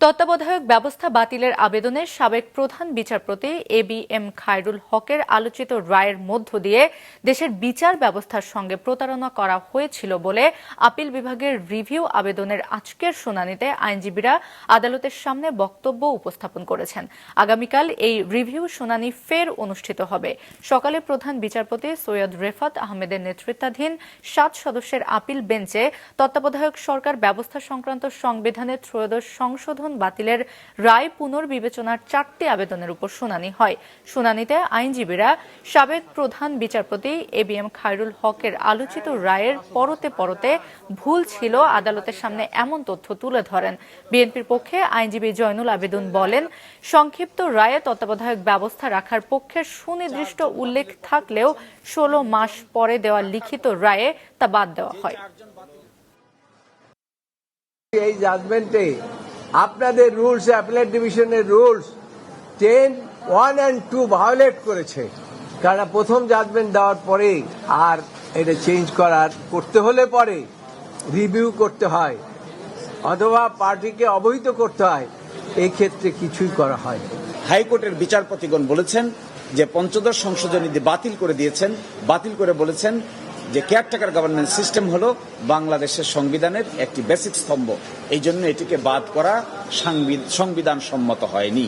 তত্ত্বাবধায়ক ব্যবস্থা বাতিলের আবেদনে সাবেক প্রধান বিচারপতি এবিএম খায়রুল হকের আলোচিত রায়ের মধ্য দিয়ে দেশের বিচার ব্যবস্থার সঙ্গে প্রতারণা করা হয়েছিল বলে আপিল বিভাগের রিভিউ আবেদনের আজকের শুনানিতে আইনজীবীরা আদালতের সামনে বক্তব্য উপস্থাপন করেছেন। আগামীকাল এই রিভিউ শুনানি ফের অনুষ্ঠিত হবে। সকালে প্রধান বিচারপতি সৈয়দ রেফাত আহমেদের নেতৃত্বাধীন 7 সদস্যের আপিল বেঞ্চে তত্ত্বাবধায়ক সরকার ব্যবস্থা সংক্রান্ত সংবিধানের ত্রয়োদশ সংশোধন বাতিলের রায় পুনর্বিবেচনার 4টি আবেদনের উপর শুনানি হয়। শুনানিতে আইনজীবীরা সাবেক প্রধান বিচারপতি এবিএম খায়রুল হকের আলোচিত রায়ের পরতে পরতে ভুল ছিল আদালতের সামনে এমন তথ্য তুলে ধরেন। বিএনপির পক্ষে আইনজীবী জয়নুল আবেদিন বলেন, সংক্ষিপ্ত রায়ে তত্ত্বাবধায়ক ব্যবস্থা রাখার পক্ষে সুনির্দিষ্ট উল্লেখ থাকলেও 16 মাস পরে দেওয়া লিখিত রায়ে তা বাদ দেওয়া হয়। এই জাজমেন্টে আপনাদের রুলস, অ্যাপিলেট ডিভিশনের রুলস 10, 1 and 2 ভায়োলেট করেছে। কারণ প্রথম জাজমেন্ট দেওয়ার পরে আর এটা চেঞ্জ করতে হলে পরে রিভিউ করতে হয় অথবা পার্টিকে অবহিত করতে হয়। এই ক্ষেত্রে কিছুই করা হয়। হাইকোর্টের বিচারপতিগণ বলেছেন যে পঞ্চদশ সংশোধনী বাতিল করে দিয়েছেন, বাতিল করে বলেছেন যে কেয়ারটেকার গভর্নমেন্ট সিস্টেম হলো বাংলাদেশের সংবিধানের একটি বেসিক স্তম্ভ। এই জন্য এটিকে বাদ করা সংবিধান সম্মত হয়নি।